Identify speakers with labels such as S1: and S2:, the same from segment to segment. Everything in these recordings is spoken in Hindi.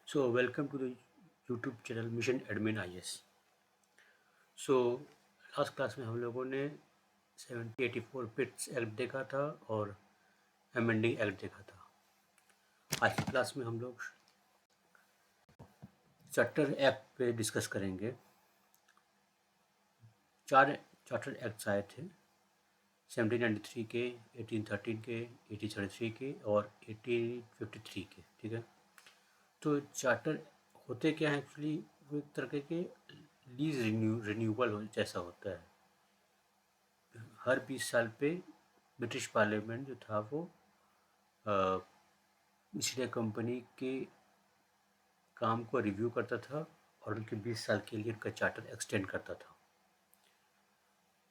S1: So welcome to the YouTube channel mission admin IS। So last class में हम लोगों ने 7084 पिट्स एक्ट देखा था और अमेंडिंग एक्ट देखा था। आज की क्लास में हम लोग चार्टर एक्ट पे डिस्कस करेंगे। 4 चार्टर एक्ट्स आए थे 1793 के, 1813 के, 1833 के और 1853 के। ठीक है, तो चार्टर होते क्या है एक्चुअली, वो एक तरह के लीज रिन्यूअल जैसा होता है। हर 20 साल पे ब्रिटिश पार्लियामेंट जो था वो ईस्ट इंडिया कंपनी के काम को रिव्यू करता था और उनके 20 साल के लिए उनका चार्टर एक्सटेंड करता था।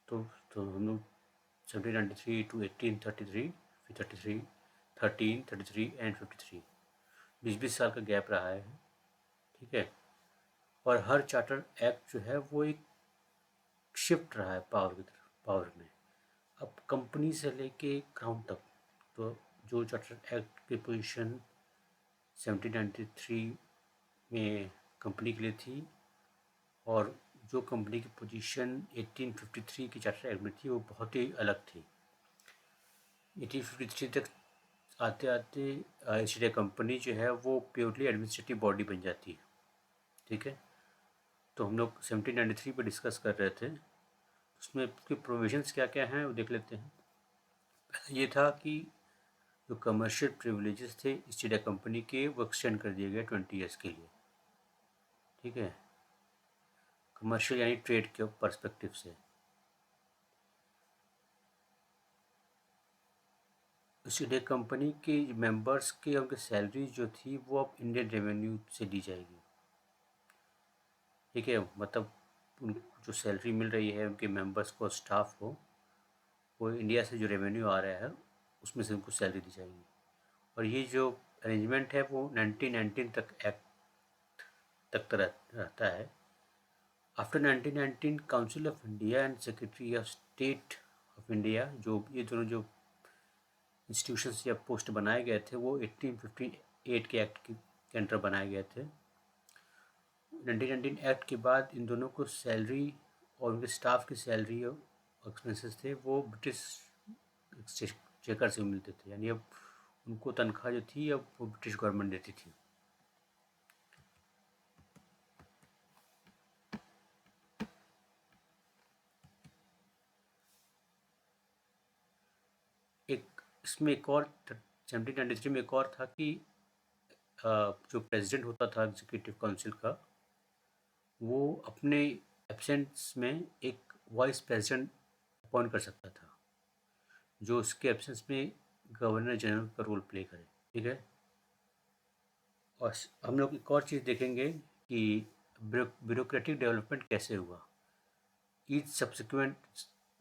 S1: तो हम लोग 1793 to 1833, फिर 33, 13, 33 एंड 53 20-20 साल का गैप रहा है। ठीक है, और हर चार्टर एक्ट जो है वो एक शिफ्ट रहा है पावर की तरफ, पावर में। अब कंपनी से लेके क्राउन तक, तो जो चार्टर एक्ट की पोजीशन 1793 में कंपनी के लिए थी और जो कंपनी की पोजीशन 1853 की चार्टर एक्ट में थी वो बहुत ही अलग थी। 1853 तक आते आते ईस्ट इंडिया कंपनी जो है वो प्योरली एडमिनिस्ट्रेटिव बॉडी बन जाती है। ठीक है, तो हम लोग 1793 पर डिस्कस कर रहे थे, उसमें उसके प्रोविजंस क्या क्या हैं वो देख लेते हैं। ये था कि जो कमर्शियल प्रिविलेजेस थे ईस्ट इंडिया कंपनी के वो एक्सटेंड कर दिए गए 20 ईयर्स के लिए। ठीक है, कमर्शियल यानी ट्रेड के पर्सपेक्टिव से। ईस्ट इंडिया कंपनी के मेंबर्स के उनकी सैलरी जो थी वो अब इंडियन रेवेन्यू से दी जाएगी। ठीक है, मतलब उन जो सैलरी मिल रही है उनके मेंबर्स को, स्टाफ को, वो इंडिया से जो रेवेन्यू आ रहा है उसमें से उनको सैलरी दी जाएगी। और ये जो अरेंजमेंट है वो 1919 तक एक्ट तक रहता है। After 1919 council of India and secretary of state of India, जो ये दोनों जो इंस्टीट्यूशंस या पोस्ट बनाए गए थे वो 1858 के एक्ट के अंडर बनाए गए थे। 1919 एक्ट के बाद इन दोनों को सैलरी और उनके स्टाफ की सैलरी और एक्सपेंसेस थे वो ब्रिटिश चेकर से मिलते थे, यानी अब उनको तनख्वाह जो थी अब वो ब्रिटिश गवर्नमेंट देती थी। एक इसमें एक और 1793 में एक और था कि जो प्रेसिडेंट होता था एग्जीक्यूटिव काउंसिल का, वो अपने एब्सेंस में एक वाइस प्रेसिडेंट अपॉइंट कर सकता था जो उसके एब्सेंस में गवर्नर जनरल का रोल प्ले करे। ठीक है, और हम लोग एक और चीज़ देखेंगे कि ब्यूरोक्रेटिक डेवलपमेंट कैसे हुआ ईच सब्सिक्वेंट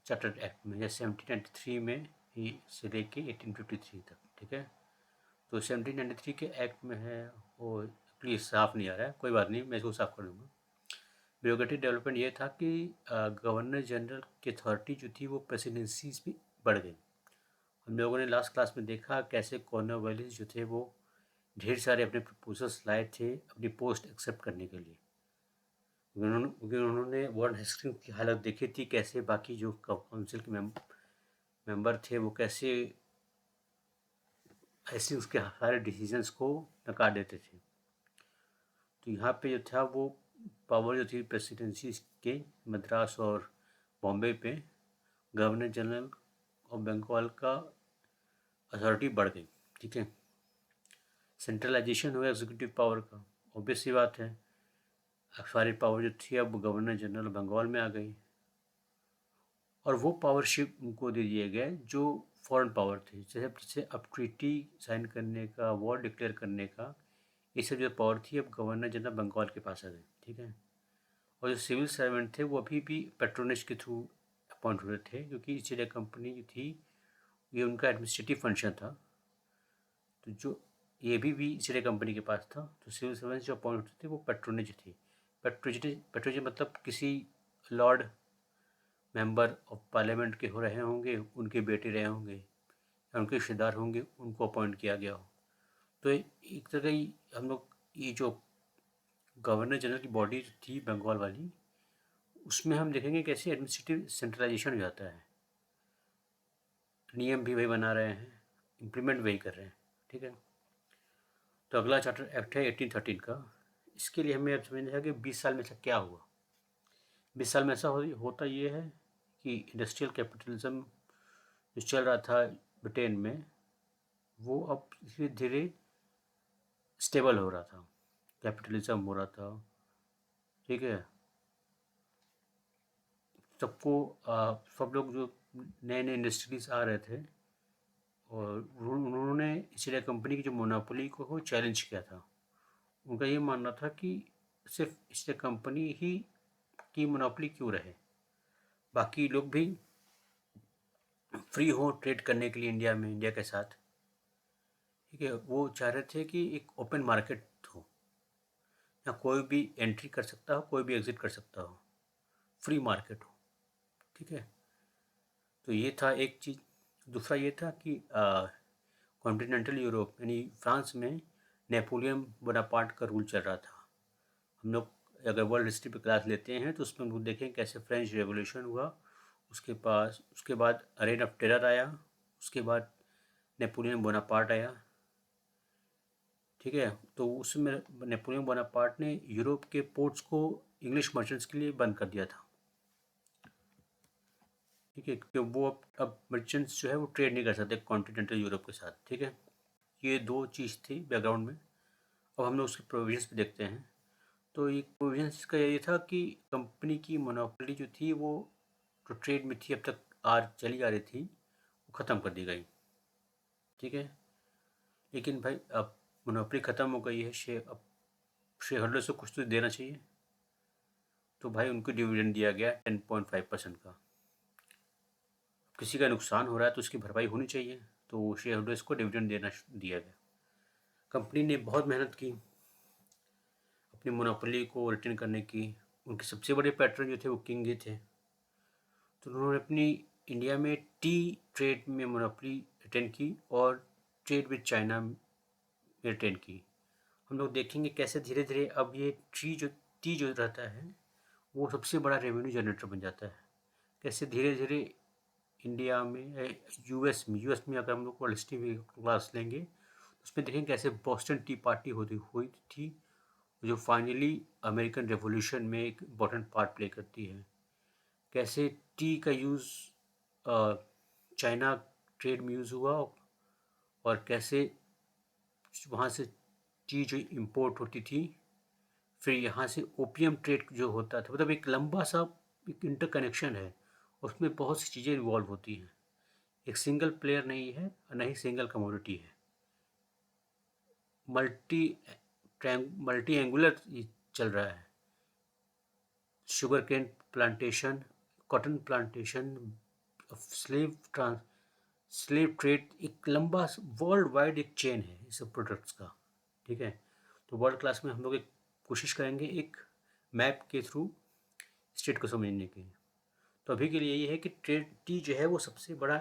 S1: चार्टर एक्ट में, या 1793 में ही से लेके 1853 तक। ठीक है, तो 1793 के एक्ट में है वो प्लीज साफ नहीं आ रहा है, कोई बात नहीं, मैं इसको साफ कर दूंगा। ब्यूरोक्रेटिक डेवलपमेंट ये था कि गवर्नर जनरल की अथॉरिटी जो थी वो प्रेसिडेंसीज भी बढ़ गई। हम लोगों ने लास्ट क्लास में देखा कैसे कॉर्नवालिस जो थे वो ढेर सारे अपने प्रपोजल्स लाए थे अपनी पोस्ट एक्सेप्ट करने के लिए। उन्होंने वॉरेन हेस्टिंग्स की हालत देखी थी, कैसे बाकी जो काउंसिल के मेंबर थे वो कैसे ऐसे उसके सारे डिसीजंस को नकार देते थे। तो यहाँ पे जो था वो पावर जो थी प्रेसिडेंसी के मद्रास और बॉम्बे पे गवर्नर जनरल ऑफ बंगाल का अथॉरिटी बढ़ गई। ठीक है, सेंट्रलाइजेशन हुआ एग्जीक्यूटिव पावर का, ऑब्वियस सी बात है, सारी पावर जो थी अब गवर्नर जनरल बंगाल में आ गई और वो पावरशिप उनको दे दिए गए जो फॉरेन पावर थे, जैसे अब ट्रीटी साइन करने का, वॉर डिक्लेयर करने का, ये सब जो पावर थी अब गवर्नर जनरल बंगाल के पास आ गई। ठीक है, और जो सिविल सर्वेंट थे वो अभी भी पेट्रोनेज के थ्रू अपॉइंट हुए थे, क्योंकि ईस्ट इंडिया कंपनी जो थी ये उनका एडमिनिस्ट्रेटिव फंक्शन था। तो जो ये भी ईस्ट इंडिया कंपनी के पास था, तो सिविल सर्वेंट्स जो अपॉइंट होते थे वो पेट्रोनेज थी। पेट्रोनेज मतलब किसी लॉर्ड मेंबर ऑफ पार्लियामेंट के हो रहे होंगे, उनके बेटे रहे होंगे या उनके रिश्तेदार होंगे, उनको अपॉइंट किया गया हो। तो एक तरह की हम लोग ये जो गवर्नर जनरल की बॉडी जो थी बंगाल वाली, उसमें हम देखेंगे कैसे एडमिनिस्ट्रेटिव सेंट्रलाइजेशन हो जाता है। नियम भी वही बना रहे हैं, इम्प्लीमेंट वही कर रहे हैं, ठीक है। तो अगला चार्टर एक्ट है 1813 का। इसके लिए हमें अब समझना है कि 20 साल में ऐसा क्या हुआ। 20 साल में ऐसा होता ये है कि इंडस्ट्रियल कैपिटलिज्म जो चल रहा था ब्रिटेन में, वो अब धीरे धीरे स्टेबल हो रहा था, कैपिटलिज्म हो रहा था, ठीक है। सबको सब लोग जो नए नए इंडस्ट्रीज आ रहे थे, और उन्होंने इसलिए कंपनी की जो मोनोपोली को चैलेंज किया था। उनका ये मानना था कि सिर्फ इसलिए कंपनी ही की मोनोपोली क्यों रहे, बाकी लोग भी फ्री हो ट्रेड करने के लिए इंडिया में, इंडिया के साथ, ठीक है। वो चाह रहे थे कि एक ओपन मार्केट हो, या कोई भी एंट्री कर सकता हो, कोई भी एग्जिट कर सकता हो, फ्री मार्केट हो, ठीक है। तो ये था एक चीज़। दूसरा ये था कि कॉन्टिनेंटल यूरोप यानी फ्रांस में नेपोलियन बोनापार्ट का रूल चल रहा था। हम लोग अगर वर्ल्ड हिस्ट्री पे क्लास लेते हैं तो उसमें हम लोग देखें कैसे फ्रेंच रेवोल्यूशन हुआ, उसके बाद रेन ऑफ टेरर आया, उसके बाद नेपोलियन बोनापार्ट आया, ठीक है। तो उसमें नेपोलियन बोनापार्ट ने यूरोप के पोर्ट्स को इंग्लिश मर्चेंट्स के लिए बंद कर दिया था, ठीक है, क्योंकि वो अब मर्चेंट्स जो है वो ट्रेड नहीं कर सकते कॉन्टिनेंटल यूरोप के साथ, ठीक है। ये दो चीज़ थी बैकग्राउंड में। अब हम लोग उसके प्रोविजंस पे देखते हैं। तो ये प्रोविजंस का ये था कि कंपनी की मोनोपोली जो थी वो जो ट्रेड में थी अब तक चली आ रही थी, वो ख़त्म कर दी गई, ठीक है। लेकिन भाई अब मोनोपोली ख़त्म हो गई है, अब शेयर होल्डर्स को कुछ तो देना चाहिए। तो भाई उनको डिविडेंड दिया गया 10.5% का। किसी का नुकसान हो रहा है तो उसकी भरपाई होनी चाहिए, तो शेयर होल्डर्स को डिविडेंड देना दिया गया। कंपनी ने बहुत मेहनत की अपनी मोनोपोली को रिटेन करने की। उनके सबसे बड़े पैटर्न जो थे वो किंग ही थे। तो उन्होंने अपनी इंडिया में टी ट्रेड में मोनोपोली रिटेन की और ट्रेड विद चाइना में रिटेन की। हम लोग देखेंगे कैसे धीरे धीरे अब ये टी जो रहता है वो सबसे बड़ा रेवेन्यू जनरेटर बन जाता है। कैसे धीरे धीरे इंडिया में, यूएस में अगर हम लोग वर्ल्ड हिस्ट्री क्लास लेंगे उसमें देखेंगे कैसे बॉस्टन टी पार्टी हुई थी, जो फाइनली अमेरिकन रेवोल्यूशन में एक इम्पॉर्टेंट पार्ट प्ले करती है। कैसे टी का यूज़ चाइना ट्रेड में यूज़ हुआ, और कैसे वहाँ से टी जो इम्पोर्ट होती थी, फिर यहाँ से ओपियम ट्रेड जो होता था, मतलब एक लंबा सा एक इंटरकनेक्शन है, उसमें बहुत सी चीज़ें इन्वॉल्व होती हैं। एक सिंगल प्लेयर नहीं है और न ही सिंगल कमोडिटी है, मल्टी मल्टी एंगुलर चल रहा है। Sugar cane plantation, cotton plantation, slave trans slave trade, एक लंबा वर्ल्ड वाइड एक चेन है इस सब प्रोडक्ट्स का, ठीक है। तो वर्ल्ड क्लास में हम लोग एक कोशिश करेंगे एक मैप के थ्रू स्टेट को समझने की। तो अभी के लिए ये है कि ट्रेड टी जो है वो सबसे बड़ा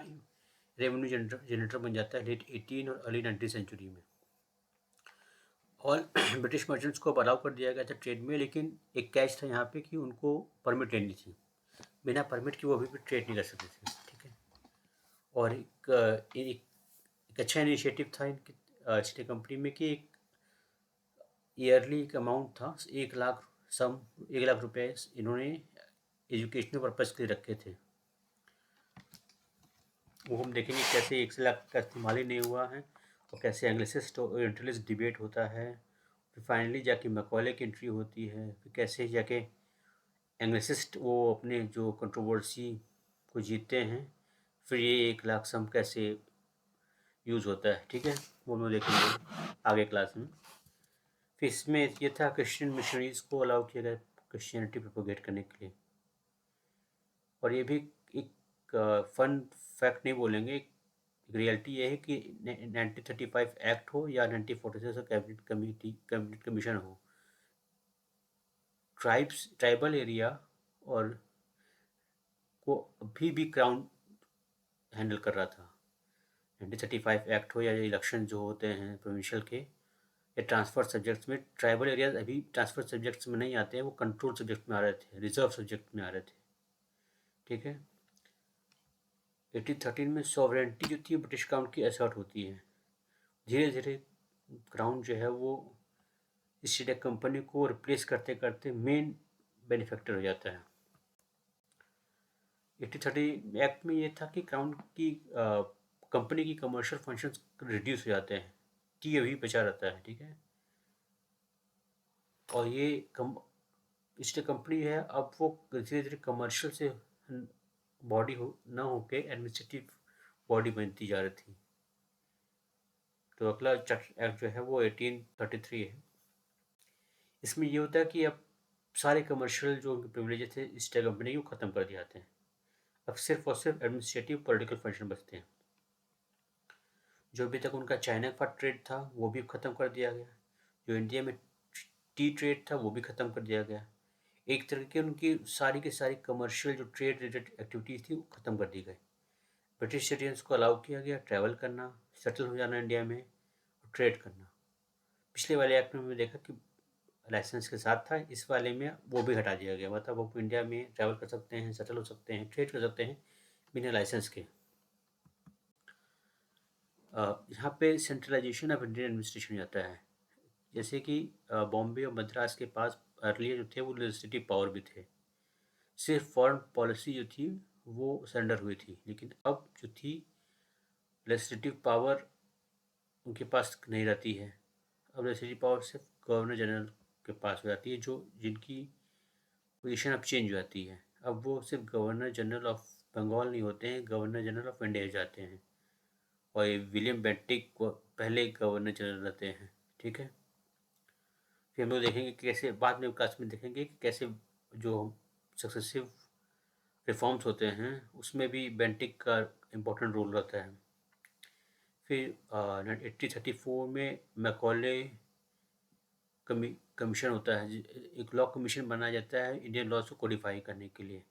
S1: रेवेन्यू जनरेटर बन जाता है लेट 18 और अर्ली 19 सेंचुरी में। और ब्रिटिश मर्चेंट्स को अलाउ कर दिया गया था ट्रेड में, लेकिन एक कैच था यहाँ पे कि उनको परमिट लेनी थी। बिना परमिट के वो अभी भी ट्रेड नहीं कर सकते थे, ठीक है। और एक अच्छा इनिशिएटिव था इनकी स्टेट कंपनी में कि एक ईयरली एक अमाउंट था 1 लाख रुपए इन्होंने एजुकेशनल पर्पज़ के लिए रखे थे। वो हम देखेंगे कैसे 1 लाख का इस्तेमाल ही नहीं हुआ है, और कैसे एंग्लिसिस्ट और ओरिएंटलिस्ट डिबेट होता है, फिर फाइनली जाके मैकॉले की एंट्री होती है, फिर कैसे जाके एंग्लिसिस्ट वो अपने जो कंट्रोवर्सी को जीतते हैं, फिर ये 1 लाख सम कैसे यूज़ होता है, ठीक है। वो हम लोग देखेंगे आगे क्लास में। फिर इसमें ये था क्रिश्चियन मिशनरीज को अलाउ किया गया क्रिश्चियनिटी प्रोपोगेट करने के लिए। और ये भी एक फन फैक्ट नहीं बोलेंगे, एक रियलिटी ये है कि 1935 एक्ट हो या 1946 कैबिनेट कमीशन हो, ट्राइबल एरिया और को अभी भी क्राउन हैंडल कर रहा था। 1935 एक्ट हो या इलेक्शन जो होते हैं प्रोविंशियल के, या ट्रांसफर सब्जेक्ट्स में। ट्राइबल एरियाज अभी ट्रांसफर सब्जेक्ट्स में नहीं आते हैं, वो कंट्रोल सब्जेक्ट में आ रहे थे, रिजर्व सब्जेक्ट में आ रहे थे। ठीक है। 1813 में सॉवरेंटी जो थी ब्रिटिश क्राउन की असर्ट होती है। धीरे धीरे क्राउन जो है वो ईस्ट इंडिया कंपनी को रिप्लेस करते करते मेन बेनिफैक्टर हो जाता है। 1830 एक्ट में ये था कि क्राउन की कंपनी की कमर्शियल फंक्शंस रिड्यूस हो जाते हैं, टी अभी बचा रहता है। ठीक है। और ये ईस्ट इंडिया कंपनी है, अब वो धीरे धीरे कमर्शियल से बॉडी हो ना होके एडमिनिस्ट्रेटिव बॉडी बनती जा रही थी। तो अगला एक्ट जो है वो 1833 है। इसमें ये होता है कि अब सारे कमर्शियल जो प्रिविलेजेस थे ईस्ट इंडिया कंपनी को ख़त्म कर दिए जाते हैं। अब सिर्फ और सिर्फ एडमिनिस्ट्रेटिव पॉलिटिकल फंक्शन बचते हैं। जो अभी तक उनका चाइना का ट्रेड था वो भी ख़त्म कर दिया गया। जो इंडिया में टी ट्रेड था वो भी ख़त्म कर दिया गया। एक तरह की उनकी सारी की सारी कमर्शियल जो ट्रेड रिलेटेड एक्टिविटीज़ थी वो ख़त्म कर दी गई। ब्रिटिश सिटीजन्स को अलाउ किया गया ट्रैवल करना, सेटल हो जाना इंडिया में और ट्रेड करना। पिछले वाले एक्ट में हमने देखा कि लाइसेंस के साथ था, इस वाले में वो भी हटा दिया गया। मतलब वो इंडिया में ट्रैवल कर सकते हैं, सेटल हो सकते हैं, ट्रेड कर सकते हैं बिना लाइसेंस के। यहाँ पे सेंट्रलाइजेशन ऑफ इंडियन एडमिनिस्ट्रेशन हो जाता है। जैसे कि बॉम्बे और मद्रास के पास अर्लियर जो थे वो लेजिस्लेटिव पावर भी थे, सिर्फ फॉरेन पॉलिसी जो थी वो सरेंडर हुई थी। लेकिन अब जो थी लेजिस्लेटिव पावर उनके पास नहीं रहती है। अब लेजिस्लेटिव पावर सिर्फ गवर्नर जनरल के पास हो जाती है, जो जिनकी पोजीशन अब चेंज हो जाती है। अब वो सिर्फ गवर्नर जनरल ऑफ बंगाल नहीं होते हैं, गवर्नर जनरल ऑफ इंडिया हो जाते हैं। और ये विलियम बेंटिक पहले गवर्नर जनरल रहते हैं। ठीक है। फिर हम लोग देखेंगे कि कैसे बाद में क्लास में देखेंगे कि कैसे जो सक्सेसिव रिफॉर्म्स होते हैं उसमें भी बेंटिक का इम्पोर्टेंट रोल रहता है। फिर 1834 में मैकॉले कमीशन होता है, एक लॉ कमीशन बनाया जाता है इंडियन लॉज को कोडिफाई करने के लिए।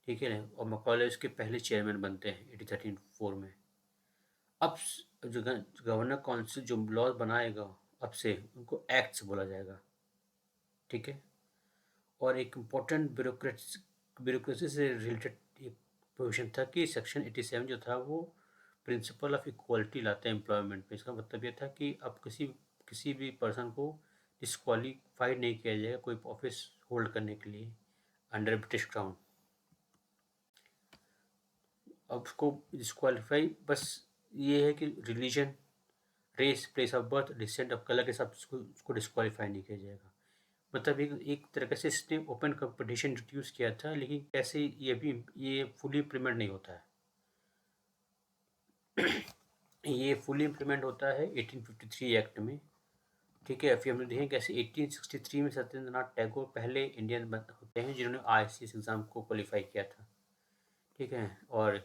S1: ठीक है ना। और मैकॉले उसके पहले चेयरमैन बनते हैं 1834 में। अब जो गवर्नर काउंसिल जो लॉज बनाएगा अब से उनको एक्ट्स बोला जाएगा। ठीक है। और एक इम्पोर्टेंट ब्यूरोक्रेसी से रिलेटेड प्रोविजन था कि सेक्शन 87 जो था वो प्रिंसिपल ऑफ इक्वालिटी लाता है एम्प्लॉयमेंट में। इसका मतलब ये था कि अब किसी भी पर्सन को डिस्क्वालीफाइड नहीं किया जाएगा कोई ऑफिस होल्ड करने के लिए अंडर ब्रिटिश क्राउन। अब उसको डिस्क्वालीफाई बस ये है कि religion, race, place of birth, descent of colour के साथ उसको डिस्क्वालीफाई नहीं किया जाएगा। मतलब एक तरह से इसने ओपन कंपटीशन इंट्रोड्यूस किया था, लेकिन कैसे ये फुली इम्प्लीमेंट नहीं होता है। ये फुली इम्प्लीमेंट होता है 1853 एक्ट में। ठीक है। फिर हमने देखें कैसे 1863 में सत्येंद्रनाथ टैगोर पहले इंडियन होते हैं जिन्होंने ICS एग्ज़ाम को क्वालिफाई किया था। ठीक है। और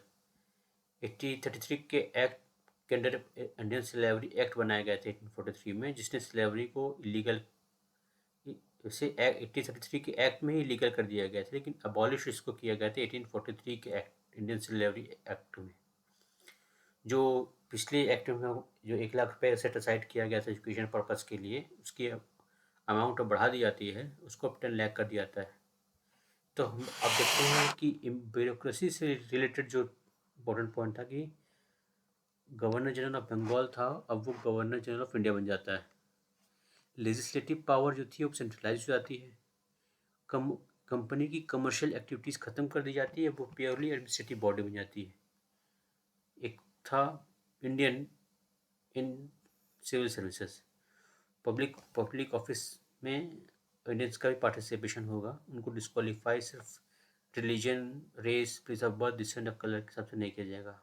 S1: 1833 के एक्ट के अंडर इंडियन स्लेवरी एक्ट बनाया गया था 1843 में, जिसने स्लेवरी को इलीगल इसे 1833 के एक्ट में ही लीगल कर दिया गया था, लेकिन अबॉलिश इसको किया गया था 1843 के एक्ट इंडियन स्लेवरी एक्ट में। जो पिछले एक्ट में जो 1 लाख रुपये सेट असाइड किया गया था एजुकेशन पर्पज़ के लिए, उसकी अमाउंट बढ़ा दी जाती है, उसको अब 10 लाख कर दिया जाता है। तो हम अब देखते हैं कि ब्यूरोक्रेसी से रिलेटेड जो इम्पोर्टेंट पॉइंट था कि गवर्नर जनरल ऑफ बंगाल था, अब वो गवर्नर जनरल ऑफ इंडिया बन जाता है। लेजिस्लेटिव पावर जो थी वो सेंट्रलाइज हो जाती है। कंपनी की कमर्शियल एक्टिविटीज़ ख़त्म कर दी जाती है, वो प्योरली एडमिनिस्ट्रेटिव बॉडी बन जाती है। एक था Indian in civil services, public office में इंडियंस का भी पार्टिसिपेशन होगा। उनको डिस्क्वालीफाई सिर्फ religion, race, place of birth, descent of colour के हिसाब से नहीं किया जाएगा।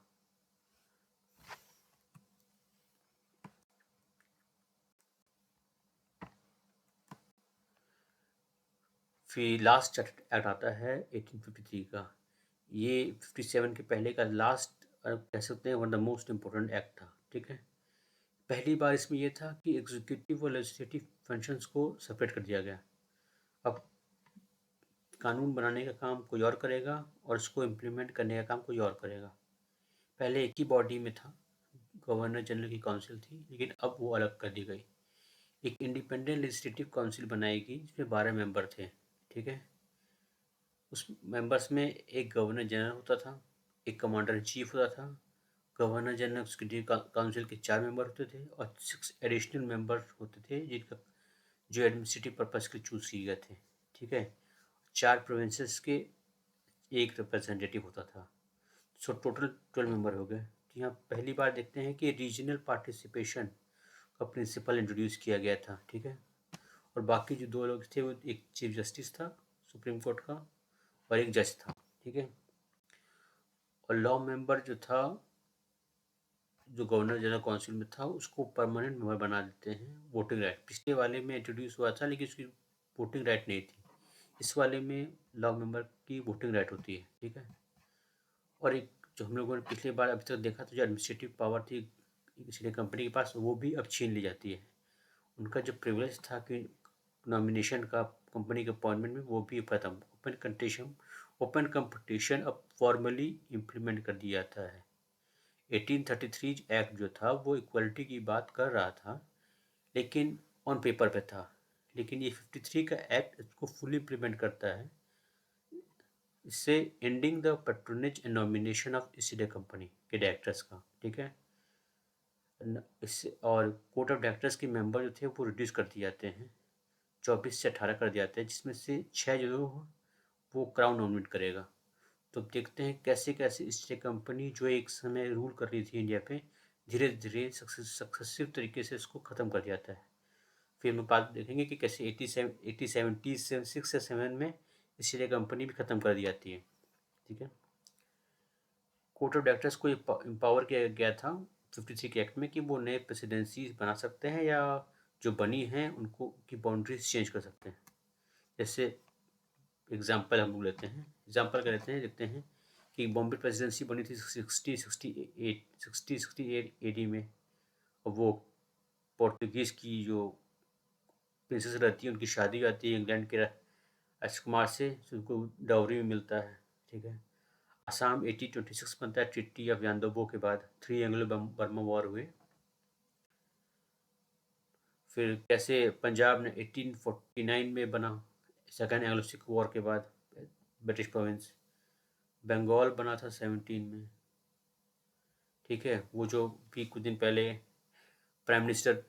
S1: फिर लास्ट एक्ट आता है 1853 का। ये 57 के पहले का लास्ट कह सकते हैं one the most important act था। ठीक है। पहली बार इसमें यह था कि एग्जीक्यूटिव और लेजिस्लेटिव फंक्शंस को सेपरेट कर दिया गया। अब कानून बनाने का काम कोई और करेगा और इसको इम्प्लीमेंट करने का काम कोई और करेगा। पहले एक ही बॉडी में था, गवर्नर जनरल की काउंसिल थी, लेकिन अब वो अलग कर दी गई। एक इंडिपेंडेंट लेजिस्लेटिव काउंसिल बनाएगी जिसमें 12 मेंबर थे, ठीक है। उस मेंबर्स में एक गवर्नर जनरल होता था, एक कमांडर इन चीफ होता था, गवर्नर जनरल सेक्रेटरी काउंसिल के 4 मेंबर होते थे और 6 एडिशनल मेंबर होते थे जिनका जो एडमिनिस्ट्रेटिव पर्पज के चूज किए गए थे, ठीक है। 4 प्रोविंसेस के एक रिप्रेजेंटेटिव होता था। सो टोटल 12 मेंबर हो गए। तो यहाँ पहली बार देखते हैं कि रीजनल पार्टिसिपेशन का प्रिंसिपल इंट्रोड्यूस किया गया था, ठीक है। और बाकी जो 2 लोग थे वो एक चीफ जस्टिस था सुप्रीम कोर्ट का और एक जज था, ठीक है। और लॉ मेंबर जो था, जो गवर्नर जनरल काउंसिल में था, उसको परमानेंट मेंबर बना देते हैं। वोटिंग राइट पिछले वाले में इंट्रोड्यूस हुआ था लेकिन उसकी वोटिंग राइट नहीं थी। इस वाले में लॉ मेंबर की वोटिंग राइट होती है, ठीक है। और एक जो हम लोगों ने पिछली बार अभी तक देखा था, जो एडमिनिस्ट्रेटिव पावर थी किसी कंपनी के पास, वो भी अब छीन ली जाती है। उनका जो प्रिविलेज था कि नॉमिनेशन का कंपनी के अपॉइंटमेंट में, वो भी खत्म। ओपन कंपटीशन अब फॉर्मली इम्प्लीमेंट कर दिया जाता है। 1833 एक्ट जो था वो इक्वलिटी की बात कर रहा था लेकिन ऑन पेपर पे था, लेकिन ये 53 का एक्ट इसको फुली इम्प्लीमेंट करता है। इससे ending the patronage and nomination of east India company के डायरेक्टर्स का, ठीक है। इससे और कोर्ट ऑफ डायरेक्टर्स के मेंबर जो थे वो रिड्यूस कर दिए जाते हैं, 24 से 18 कर दिए जाते हैं, जिसमें से 6 जो वो क्राउन नॉमिनेट करेगा। तो देखते हैं कैसे कैसे ईस्ट इंडिया कंपनी जो एक समय रूल कर रही थी इंडिया पे, धीरे धीरे सक्सेसिव तरीके से इसको ख़त्म कर दिया जाता है। फिर हम बात देखेंगे कि कैसे 1876 से 7 में ईस्ट इंडिया कंपनी भी ख़त्म कर दी जाती है, ठीक है। कोर्ट ऑफ डायरेक्टर्स को एम्पावर किया गया था 53 के एक्ट में कि वो नए प्रेसिडेंसीज बना सकते हैं या जो बनी हैं उनको की बाउंड्रीज चेंज कर सकते हैं। जैसे एग्जांपल हम लोग लेते हैं, एग्जांपल का लेते हैं, देखते हैं कि बॉम्बे प्रेसिडेंसी बनी थी 1668 एडी में। और वो पोर्तुगीज़ की जो प्रिंसेस रहती है उनकी शादी हो जाती है इंग्लैंड के राजकुमार से, तो उनको डाउरी में मिलता है, ठीक है। असम 1826 बनता है ट्रिटी ऑफ यान्दोबो के बाद, 3 एंग्लो बर्मा वॉर हुए। फिर कैसे पंजाब ने 1849 में बना, सेकेंड एंग्लो सिख वॉर के बाद, ब्रिटिश प्रोविंस। बंगाल बना था 17 में, ठीक है। वो जो भी कुछ दिन पहले प्राइम मिनिस्टर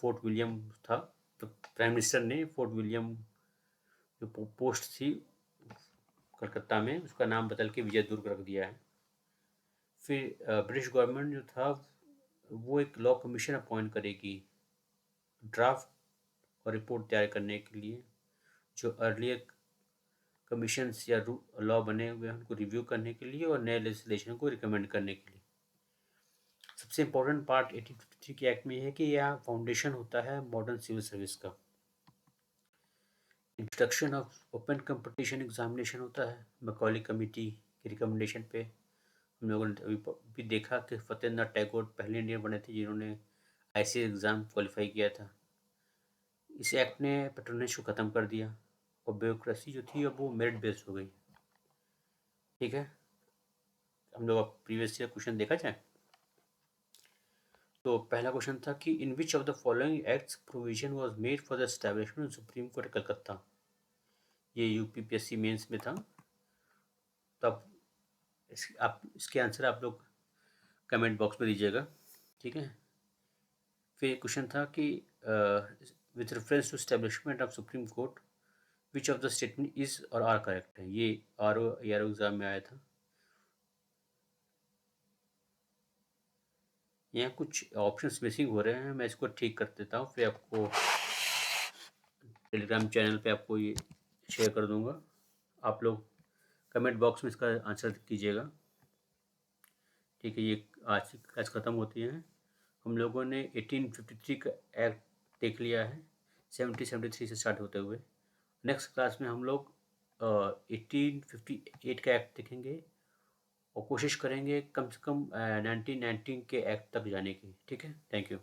S1: फोर्ट विलियम था, तो प्राइम मिनिस्टर ने फोर्ट विलियम जो पोस्ट थी कलकत्ता में, उसका नाम बदल के विजय दुर्ग रख दिया है। फिर ब्रिटिश गवर्नमेंट जो था वो एक लॉ कमीशन अपॉइंट करेगी ड्राफ्ट और रिपोर्ट तैयार करने के लिए, जो अर्लियर कमीशंस या लॉ बने हुए हैं उनको रिव्यू करने के लिए और नए लेजिस्लेशन को रिकमेंड करने के लिए। सबसे इम्पोर्टेंट पार्ट 1853 के एक्ट में है कि यह फाउंडेशन होता है मॉडर्न सिविल सर्विस का। Introduction of open competition examination होता है मैकॉले कमेटी की रिकमेंडेशन पे। हम लोगों ने अभी देखा कि फतेंद्रनाथ टैगोर पहले इंडियन बने थे जिन्होंने ICS एग्ज़ाम क्वालिफाई किया था। इस एक्ट ने पैट्रोनेज को ख़त्म कर दिया और ब्यूरोक्रेसी जो थी अब वो मेरिट बेस्ड हो गई, ठीक है। हम लोग अब प्रीवियस ईयर क्वेश्चन देखा जाए तो पहला क्वेश्चन था कि in which of the following acts provision was made for the establishment supreme court Calcutta. ये UPPSC मेंस में था। तब आप इसके आंसर आप लोग कमेंट बॉक्स में दीजिएगा, ठीक है। फिर एक क्वेश्चन था कि with reference to establishment of supreme court which of the statement is और आर करेक्ट है। ये RO एग्जाम में आया था। यहाँ कुछ ऑप्शंस मिसिंग हो रहे हैं, मैं इसको ठीक कर देता हूँ, फिर आपको टेलीग्राम चैनल पे आपको ये शेयर कर दूंगा। आप लोग कमेंट बॉक्स में इसका आंसर कीजिएगा, ठीक है। ये आज की क्लास ख़त्म होती है। हम लोगों ने 1853 का एक्ट देख लिया है 1773 से स्टार्ट होते हुए। नेक्स्ट क्लास में हम लोग 1858 का एक्ट देखेंगे और कोशिश करेंगे कम से कम 1919 के एक्ट तक जाने की, ठीक है। Thank you.